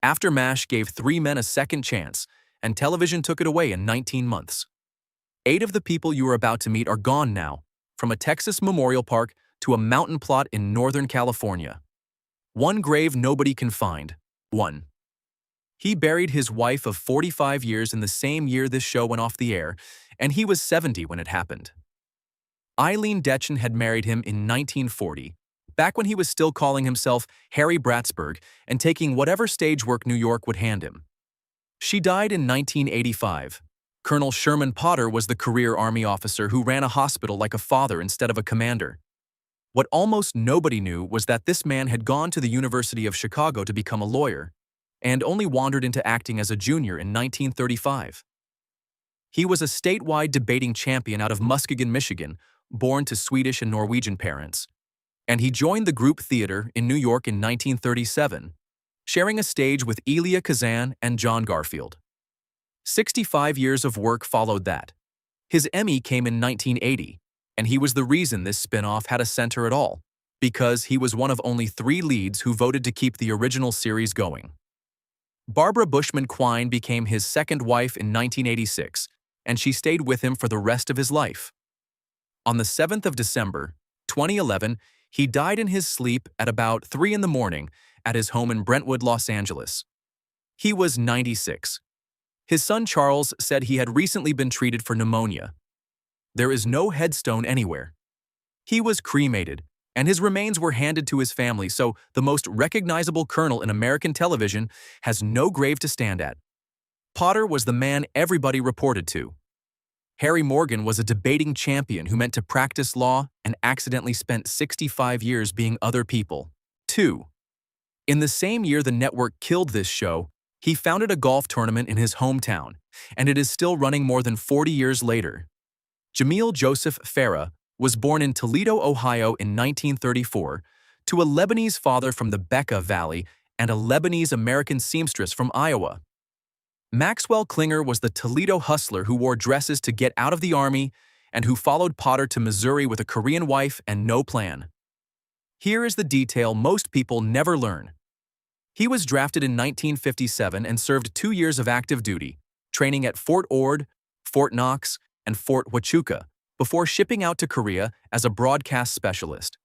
AfterMASH gave 3 men a second chance, and television took it away in 19 months. 8 of the people you are about to meet are gone now, from a Texas memorial park to a mountain plot in Northern California. One grave nobody can find. 1. He buried his wife of 45 years in the same year this show went off the air, and he was 70 when it happened. Eileen Detchen had married him in 1940, back when he was still calling himself Harry Bratsburg and taking whatever stage work New York would hand him. She died in 1985. Colonel Sherman Potter was the career Army officer who ran a hospital like a father instead of a commander. What almost nobody knew was that this man had gone to the University of Chicago to become a lawyer, and only wandered into acting as a junior in 1935. He was a statewide debating champion out of Muskegon, Michigan, born to Swedish and Norwegian parents, and he joined the Group Theater in New York in 1937, sharing a stage with Elia Kazan and John Garfield. 65 years of work followed that. His Emmy came in 1980, and he was the reason this spin-off had a center at all, because he was one of only 3 leads who voted to keep the original series going. Barbara Bushman Quine became his second wife in 1986, and she stayed with him for the rest of his life. On the 7th of December, 2011, he died in his sleep at about 3 in the morning at his home in Brentwood, Los Angeles. He was 96. His son Charles said he had recently been treated for pneumonia. There is no headstone anywhere. He was cremated, and his remains were handed to his family, so the most recognizable colonel in American television has no grave to stand at. Potter was the man everybody reported to. Harry Morgan was a debating champion who meant to practice law and accidentally spent 65 years being other people. 2. In the same year the network killed this show, he founded a golf tournament in his hometown, and it is still running more than 40 years later. Jamil Joseph Farah was born in Toledo, Ohio in 1934 to a Lebanese father from the Bekaa Valley and a Lebanese-American seamstress from Iowa. Maxwell Klinger was the Toledo hustler who wore dresses to get out of the Army and who followed Potter to Missouri with a Korean wife and no plan. Here is the detail most people never learn. He was drafted in 1957 and served 2 years of active duty, training at Fort Ord, Fort Knox, and Fort Huachuca, before shipping out to Korea as a broadcast specialist.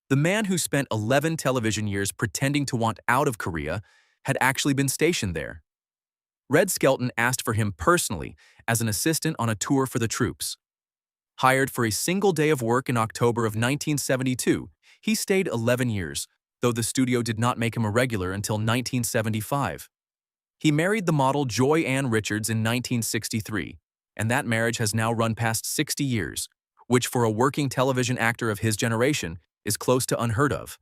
The man who spent 11 television years pretending to want out of Korea had actually been stationed there. Red Skelton asked for him personally as an assistant on a tour for the troops. Hired for a single day of work in October of 1972, he stayed 11 years, though the studio did not make him a regular until 1975. He married the model Joy Ann Richards in 1963, and that marriage has now run past 60 years, which for a working television actor of his generation is close to unheard of.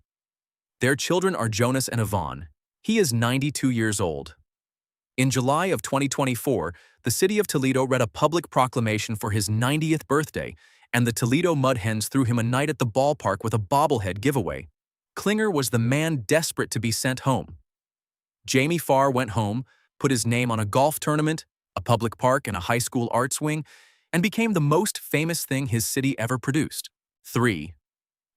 Their children are Jonas and Yvonne. He is 92 years old. In July of 2024, the city of Toledo read a public proclamation for his 90th birthday, and the Toledo Mud Hens threw him a night at the ballpark with a bobblehead giveaway. Klinger was the man desperate to be sent home. Jamie Farr went home, put his name on a golf tournament, a public park, and a high school arts wing, and became the most famous thing his city ever produced. 3.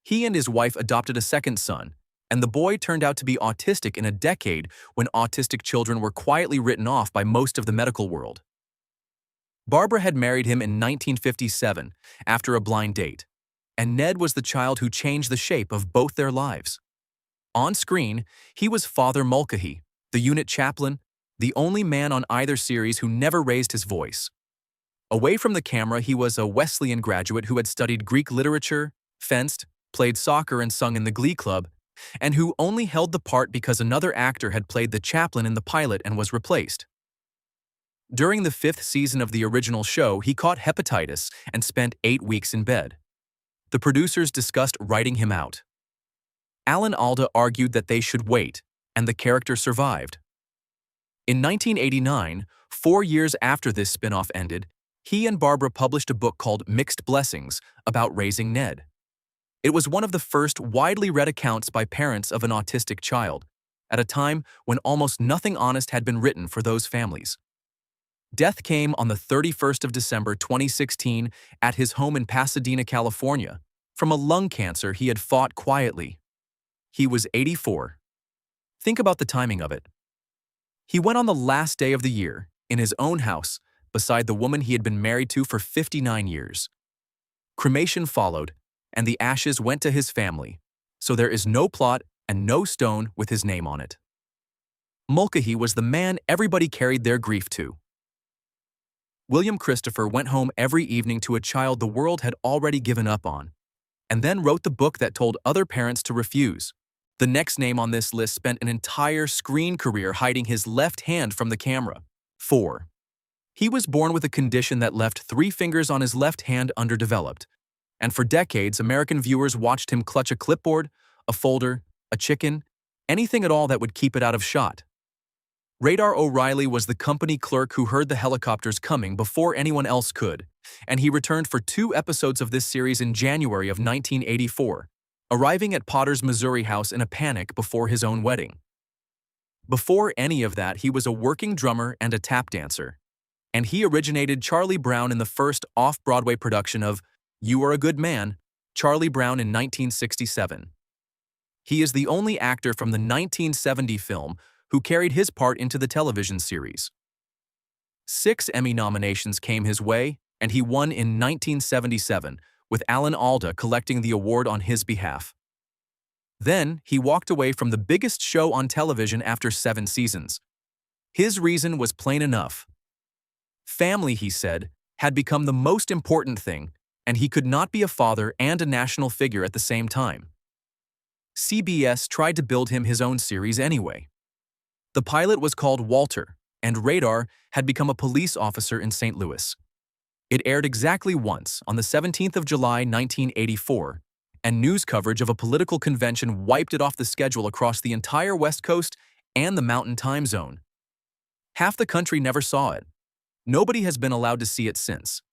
He and his wife adopted a second son, and the boy turned out to be autistic in a decade when autistic children were quietly written off by most of the medical world. Barbara had married him in 1957 after a blind date, and Ned was the child who changed the shape of both their lives. On screen, he was Father Mulcahy, the unit chaplain, the only man on either series who never raised his voice. Away from the camera, he was a Wesleyan graduate who had studied Greek literature, fenced, played soccer, and sung in the Glee Club, and who only held the part because another actor had played the chaplain in the pilot and was replaced. During the 5th season of the original show, he caught hepatitis and spent 8 weeks in bed. The producers discussed writing him out. Alan Alda argued that they should wait, and the character survived. In 1989, 4 years after this spin-off ended, he and Barbara published a book called Mixed Blessings about raising Ned. It was one of the first widely read accounts by parents of an autistic child, at a time when almost nothing honest had been written for those families. Death came on the 31st of December 2016 at his home in Pasadena, California, from a lung cancer he had fought quietly. He was 84. Think about the timing of it. He went on the last day of the year, in his own house, beside the woman he had been married to for 59 years. Cremation followed, and the ashes went to his family, so there is no plot and no stone with his name on it. Mulcahy was the man everybody carried their grief to. William Christopher went home every evening to a child the world had already given up on, and then wrote the book that told other parents to refuse. The next name on this list spent an entire screen career hiding his left hand from the camera. 4. He was born with a condition that left 3 fingers on his left hand underdeveloped, and for decades American viewers watched him clutch a clipboard, a folder, a chicken, anything at all that would keep it out of shot. Radar O'Reilly was the company clerk who heard the helicopters coming before anyone else could, and he returned for 2 episodes of this series in January of 1984, arriving at Potter's Missouri house in a panic before his own wedding. Before any of that, he was a working drummer and a tap dancer, and he originated Charlie Brown in the first off-Broadway production of You Are a Good Man, Charlie Brown in 1967. He is the only actor from the 1970 film who carried his part into the television series. 6 Emmy nominations came his way, and he won in 1977, with Alan Alda collecting the award on his behalf. Then, he walked away from the biggest show on television after 7 seasons. His reason was plain enough. Family, he said, had become the most important thing, and he could not be a father and a national figure at the same time. CBS tried to build him his own series anyway. The pilot was called Walter, and Radar had become a police officer in St. Louis. It aired exactly once, on the 17th of July, 1984, and news coverage of a political convention wiped it off the schedule across the entire West Coast and the Mountain Time Zone. Half the country never saw it. Nobody has been allowed to see it since.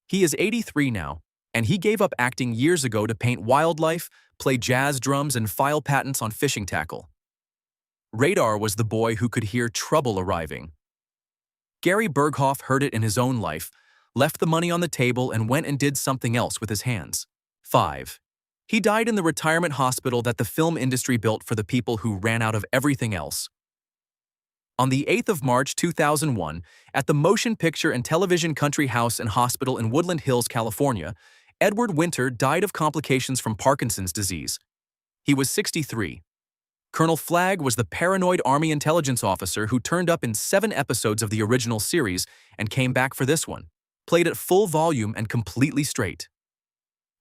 He is 83 now, and he gave up acting years ago to paint wildlife, play jazz drums, and file patents on fishing tackle. Radar was the boy who could hear trouble arriving. Gary Burghoff heard it in his own life, left the money on the table, and went and did something else with his hands. 5. He died in the retirement hospital that the film industry built for the people who ran out of everything else. On the 8th of March 2001, at the Motion Picture and Television Country House and Hospital in Woodland Hills, California, Edward Winter died of complications from Parkinson's disease. He was 63. Colonel Flagg was the paranoid Army intelligence officer who turned up in 7 episodes of the original series and came back for this one, played at full volume and completely straight.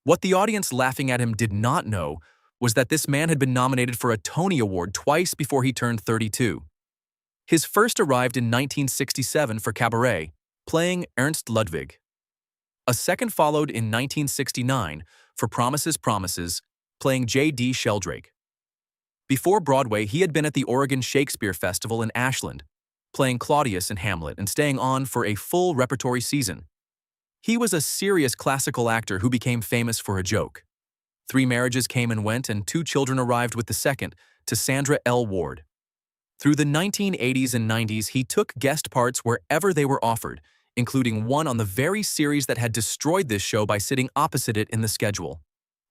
What the audience laughing at him did not know was that this man had been nominated for a Tony Award twice before he turned 32. His first arrived in 1967 for Cabaret, playing Ernst Ludwig. A second followed in 1969 for Promises, Promises, playing J.D. Sheldrake. Before Broadway, he had been at the Oregon Shakespeare Festival in Ashland, playing Claudius in Hamlet and staying on for a full repertory season. He was a serious classical actor who became famous for a joke. 3 marriages came and went, and 2 children arrived with the second, to Sandra L. Ward. Through the 1980s and 90s, he took guest parts wherever they were offered, including one on the very series that had destroyed this show by sitting opposite it in the schedule.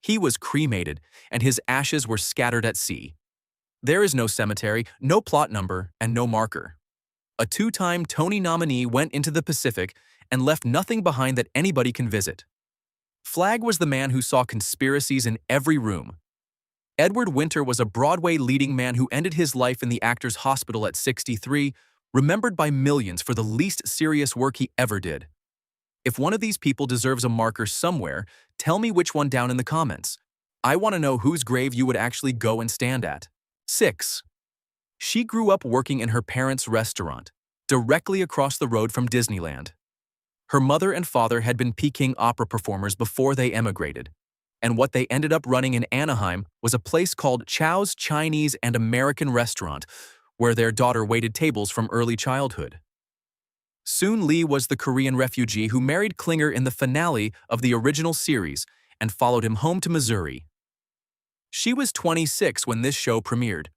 He was cremated, and his ashes were scattered at sea. There is no cemetery, no plot number, and no marker. A 2-time Tony nominee went into the Pacific and left nothing behind that anybody can visit. Flagg was the man who saw conspiracies in every room. Edward Winter was a Broadway leading man who ended his life in the Actors Hospital at 63, remembered by millions for the least serious work he ever did. If one of these people deserves a marker somewhere, tell me which one down in the comments. I want to know whose grave you would actually go and stand at. 6. She grew up working in her parents' restaurant, directly across the road from Disneyland. Her mother and father had been Peking opera performers before they emigrated, and what they ended up running in Anaheim was a place called Chao's Chinese and American Restaurant, where their daughter waited tables from early childhood. Soon Lee was the Korean refugee who married Klinger in the finale of the original series and followed him home to Missouri. She was 26 when this show premiered,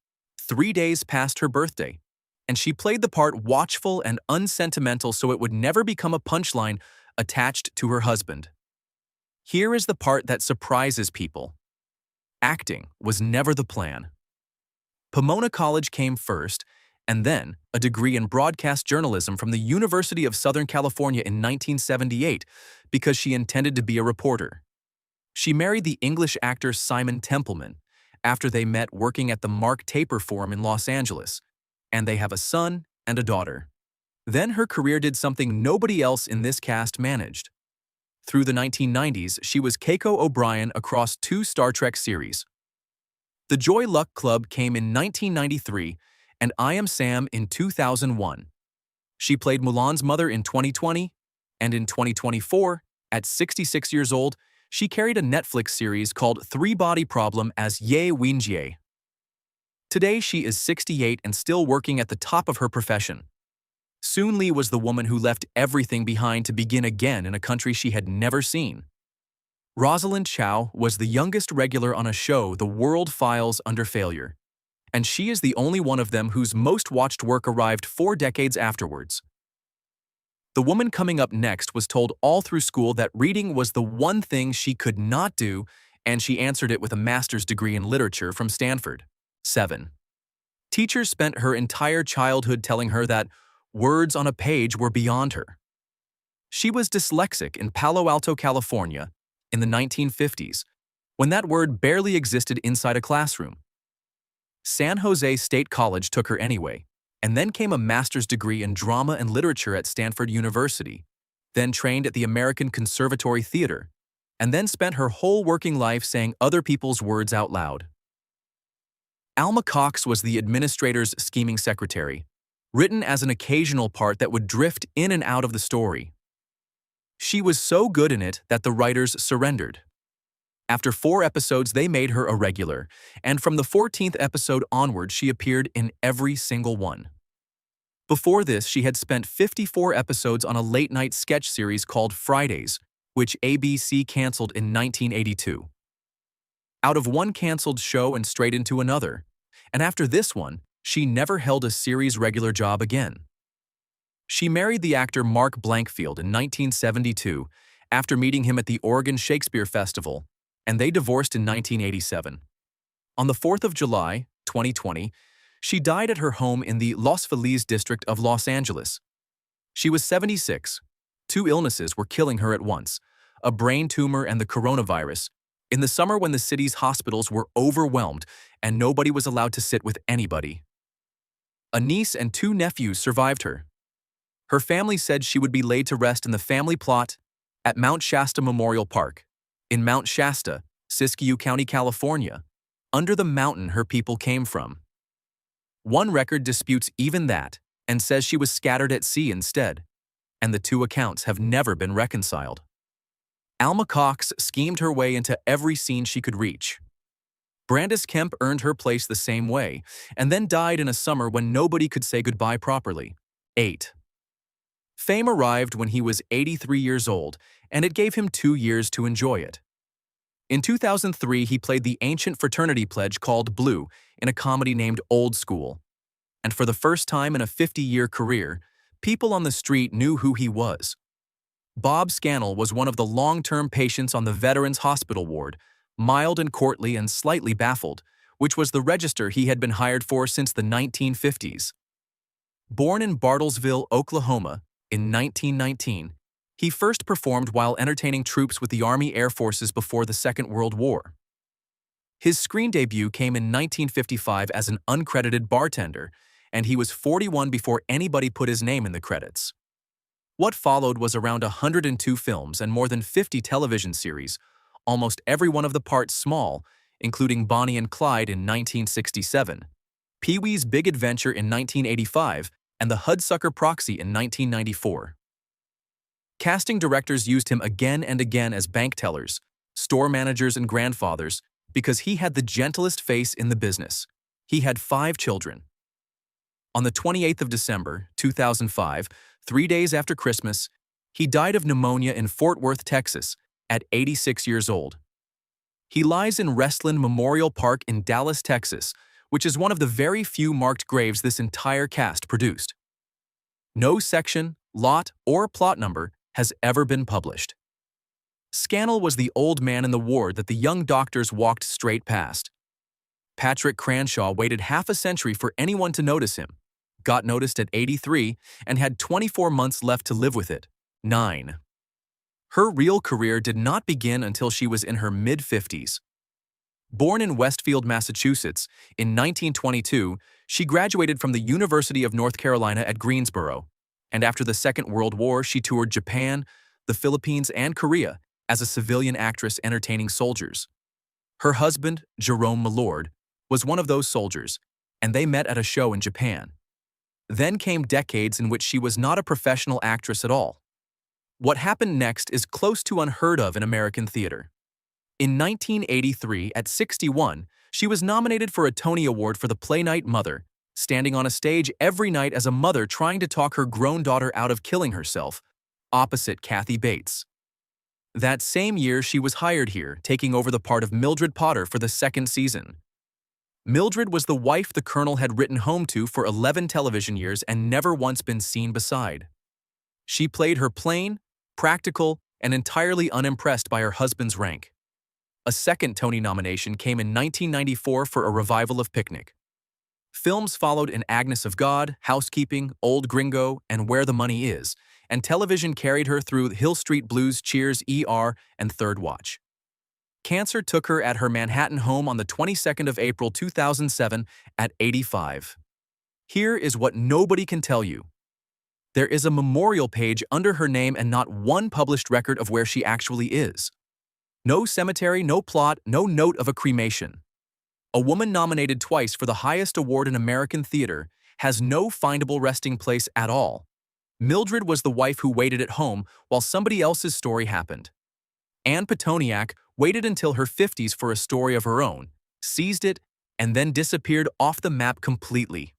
3 days past her birthday, and she played the part watchful and unsentimental so it would never become a punchline attached to her husband. Here is the part that surprises people. Acting was never the plan. Pomona College came first, and then a degree in broadcast journalism from the University of Southern California in 1978 because she intended to be a reporter. She married the English actor Simon Templeman after they met working at the Mark Taper Forum in Los Angeles, and they have a son and a daughter. Then her career did something nobody else in this cast managed. Through the 1990s, she was Keiko O'Brien across 2 Star Trek series. The Joy Luck Club came in 1993, and I Am Sam in 2001. She played Mulan's mother in 2020, and in 2024, at 66 years old, she carried a Netflix series called Three Body Problem as Ye Winjie. Today she is 68 and still working at the top of her profession. Soon Lee was the woman who left everything behind to begin again in a country she had never seen. Rosalind Chao was the youngest regular on a show The World Files Under Failure, and she is the only one of them whose most watched work arrived 4 decades afterwards. The woman coming up next was told all through school that reading was the one thing she could not do, and she answered it with a master's degree in literature from Stanford. 7. Teachers spent her entire childhood telling her that words on a page were beyond her. She was dyslexic in Palo Alto, California, in the 1950s, when that word barely existed inside a classroom. San Jose State College took her anyway, and then came a master's degree in drama and literature at Stanford University, then trained at the American Conservatory Theater, and then spent her whole working life saying other people's words out loud. Alma Cox was the administrator's scheming secretary, written as an occasional part that would drift in and out of the story. She was so good in it that the writers surrendered. After 4 episodes, they made her a regular, and from the 14th episode onward, she appeared in every single one. Before this, she had spent 54 episodes on a late-night sketch series called Fridays, which ABC canceled in 1982. Out of one canceled show and straight into another, and after this one, she never held a series regular job again. She married the actor Mark Blankfield in 1972 after meeting him at the Oregon Shakespeare Festival, and they divorced in 1987. On the 4th of July, 2020, she died at her home in the Los Feliz district of Los Angeles. She was 76. 2 illnesses were killing her at once, a brain tumor and the coronavirus, in the summer when the city's hospitals were overwhelmed and nobody was allowed to sit with anybody. A niece and 2 nephews survived her. Her family said she would be laid to rest in the family plot at Mount Shasta Memorial Park, in Mount Shasta, Siskiyou County, California, under the mountain her people came from. One record disputes even that and says she was scattered at sea instead, and the 2 accounts have never been reconciled. Alma Cox schemed her way into every scene she could reach. Brandis Kemp earned her place the same way, and then died in a summer when nobody could say goodbye properly. 8. Fame arrived when he was 83 years old, and it gave him 2 years to enjoy it. In 2003, he played the ancient fraternity pledge called Blue in a comedy named Old School. And for the first time in a 50-year career, people on the street knew who he was. Bob Scannell was one of the long-term patients on the Veterans Hospital ward, mild and courtly and slightly baffled, which was the register he had been hired for since the 1950s. Born in Bartlesville, Oklahoma, in 1919, he first performed while entertaining troops with the Army Air Forces before the Second World War. His screen debut came in 1955 as an uncredited bartender, and he was 41 before anybody put his name in the credits. What followed was around 102 films and more than 50 television series, almost every one of the parts small, including Bonnie and Clyde in 1967, Pee-wee's Big Adventure in 1985, and The Hudsucker Proxy in 1994. Casting directors used him again and again as bank tellers, store managers, and grandfathers because he had the gentlest face in the business. He had 5 children. On the 28th of December, 2005, 3 days after Christmas, he died of pneumonia in Fort Worth, Texas, at 86 years old. He lies in Restland Memorial Park in Dallas, Texas, which is one of the very few marked graves this entire cast produced. No section, lot, or plot number has ever been published. Scannell was the old man in the ward that the young doctors walked straight past. Patrick Cranshaw waited half a century for anyone to notice him, got noticed at 83, and had 24 months left to live with it. 9. Her real career did not begin until she was in her mid-50s. Born in Westfield, Massachusetts, in 1922, she graduated from the University of North Carolina at Greensboro, and after the Second World War, she toured Japan, the Philippines, and Korea as a civilian actress entertaining soldiers. Her husband, Jerome Millord, was one of those soldiers, and they met at a show in Japan. Then came decades in which she was not a professional actress at all. What happened next is close to unheard of in American theater. In 1983, at 61, she was nominated for a Tony Award for the play Night Mother, standing on a stage every night as a mother trying to talk her grown daughter out of killing herself, opposite Kathy Bates. That same year, she was hired here, taking over the part of Mildred Potter for the second season. Mildred was the wife the Colonel had written home to for 11 television years and never once been seen beside. She played her plain, practical, and entirely unimpressed by her husband's rank. A second Tony nomination came in 1994 for a revival of Picnic. Films followed in Agnes of God, Housekeeping, Old Gringo, and Where the Money Is, and television carried her through Hill Street Blues, Cheers, ER, and Third Watch. Cancer took her at her Manhattan home on the 22nd of April 2007 at 85. Here is what nobody can tell you. There is a memorial page under her name and not one published record of where she actually is. No cemetery, no plot, no note of a cremation. A woman nominated twice for the highest award in American theater has no findable resting place at all. Mildred was the wife who waited at home while somebody else's story happened. Anne Pitoniak waited until her 50s for a story of her own, seized it, and then disappeared off the map completely.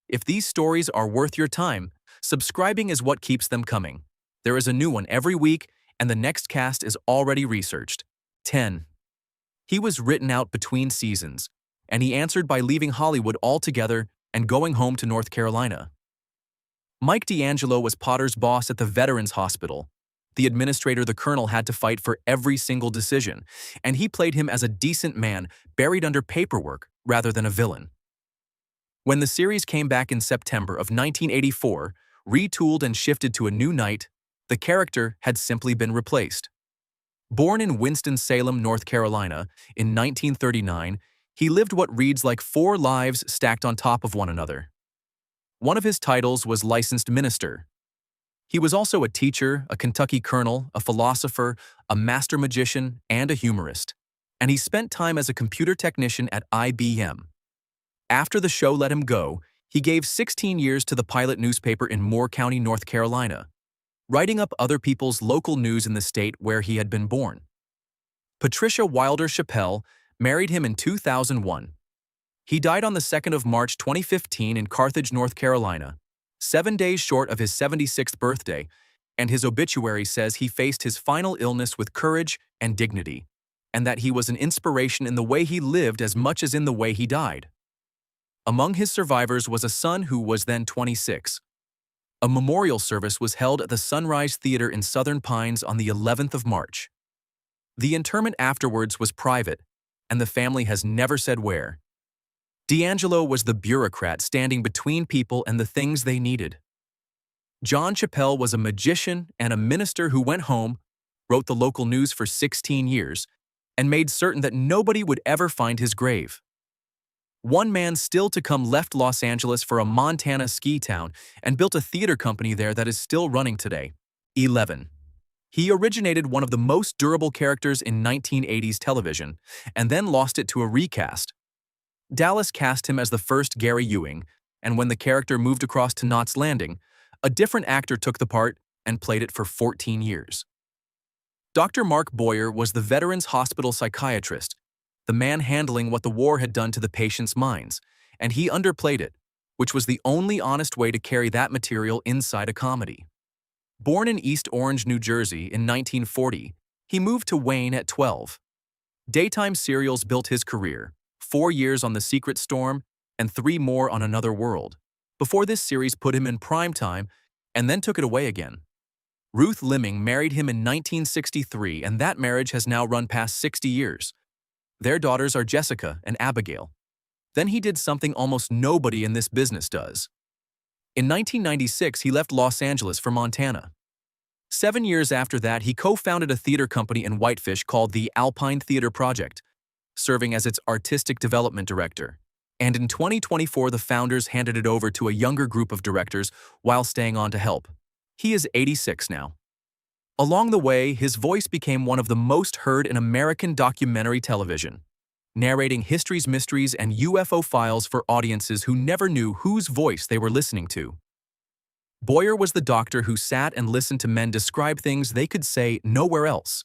If these stories are worth your time, subscribing is what keeps them coming. There is a new one every week, and the next cast is already researched. 10. He was written out between seasons, and he answered by leaving Hollywood altogether and going home to North Carolina. Mike D'Angelo was Potter's boss at the Veterans Hospital. The administrator the Colonel had to fight for every single decision, and he played him as a decent man buried under paperwork rather than a villain. When the series came back in September of 1984, retooled and shifted to a new night, the character had simply been replaced. Born in Winston-Salem, North Carolina, in 1939, he lived what reads like 4 lives stacked on top of one another. One of his titles was licensed minister. He was also a teacher, a Kentucky colonel, a philosopher, a master magician, and a humorist. And he spent time as a computer technician at IBM. After the show let him go, he gave 16 years to the Pilot newspaper in Moore County, North Carolina, writing up other people's local news in the state where he had been born. Patricia Wilder Chappell married him in 2001. He died on the 2nd of March 2015 in Carthage, North Carolina, 7 days short of his 76th birthday, and his obituary says he faced his final illness with courage and dignity, and that he was an inspiration in the way he lived as much as in the way he died. Among his survivors was a son who was then 26. A memorial service was held at the Sunrise Theater in Southern Pines on the 11th of March. The interment afterwards was private, and the family has never said where. D'Angelo was the bureaucrat standing between people and the things they needed. John Chappell was a magician and a minister who went home, wrote the local news for 16 years, and made certain that nobody would ever find his grave. One man still to come left Los Angeles for a Montana ski town and built a theater company there that is still running today. 11. He originated one of the most durable characters in 1980s television and then lost it to a recast. Dallas cast him as the first Gary Ewing, and when the character moved across to Knots Landing, a different actor took the part and played it for 14 years. Dr. Mark Boyer was the Veterans Hospital psychiatrist, the man handling what the war had done to the patients' minds, and he underplayed it, which was the only honest way to carry that material inside a comedy. Born in East Orange, New Jersey in 1940, he moved to Wayne at 12. Daytime serials built his career, 4 years on The Secret Storm and 3 more on Another World, before this series put him in prime time and then took it away again. Ruth Limming married him in 1963, and that marriage has now run past 60 years. Their daughters are Jessica and Abigail. Then he did something almost nobody in this business does. In 1996, he left Los Angeles for Montana. 7 years after that, he co-founded a theater company in Whitefish called the Alpine Theater Project, serving as its artistic development director. And in 2024, the founders handed it over to a younger group of directors while staying on to help. He is 86 now. Along the way, his voice became one of the most heard in American documentary television, narrating history's mysteries and UFO files for audiences who never knew whose voice they were listening to. Boyer was the doctor who sat and listened to men describe things they could say nowhere else.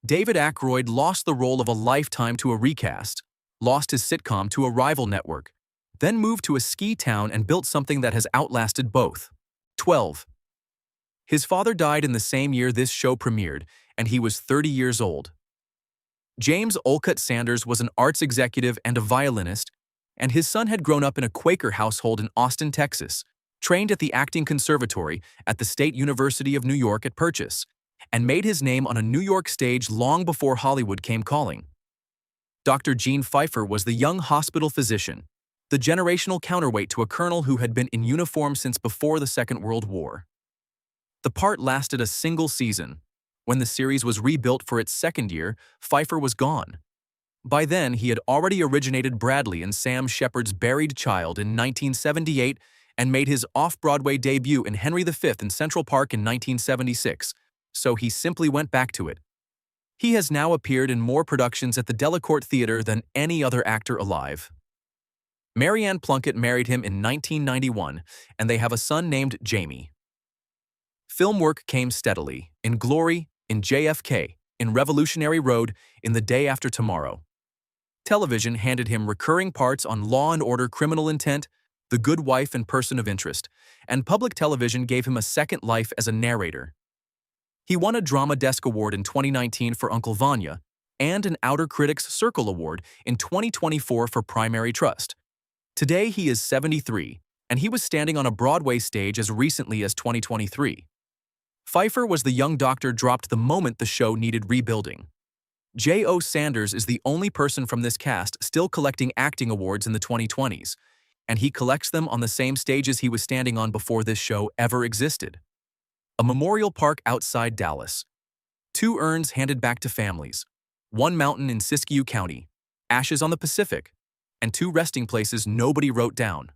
David Ackroyd lost the role of a lifetime to a recast, lost his sitcom to a rival network, then moved to a ski town and built something that has outlasted both. 12. His father died in the same year this show premiered, and he was 30 years old. James Olcott Sanders was an arts executive and a violinist, and his son had grown up in a Quaker household in Austin, Texas, trained at the acting conservatory at the State University of New York at Purchase, and made his name on a New York stage long before Hollywood came calling. Dr. Gene Pfeiffer was the young hospital physician, the generational counterweight to a colonel who had been in uniform since before the Second World War. The part lasted a single season. When the series was rebuilt for its second year, Pfeiffer was gone. By then, he had already originated Bradley and Sam Shepard's Buried Child in 1978 and made his off-Broadway debut in Henry V in Central Park in 1976, so he simply went back to it. He has now appeared in more productions at the Delacorte Theater than any other actor alive. Marianne Plunkett married him in 1991, and they have a son named Jamie. Film work came steadily, in Glory, in JFK, in Revolutionary Road, in The Day After Tomorrow. Television handed him recurring parts on Law & Order: Criminal Intent, The Good Wife and Person of Interest, and public television gave him a second life as a narrator. He won a Drama Desk Award in 2019 for Uncle Vanya and an Outer Critics Circle Award in 2024 for Primary Trust. Today he is 73, and he was standing on a Broadway stage as recently as 2023. Pfeiffer was the young doctor dropped the moment the show needed rebuilding. J.O. Sanders is the only person from this cast still collecting acting awards in the 2020s, and he collects them on the same stages he was standing on before this show ever existed. A memorial park outside Dallas. 2 urns handed back to families. 1 mountain in Siskiyou County, ashes on the Pacific, and 2 resting places nobody wrote down.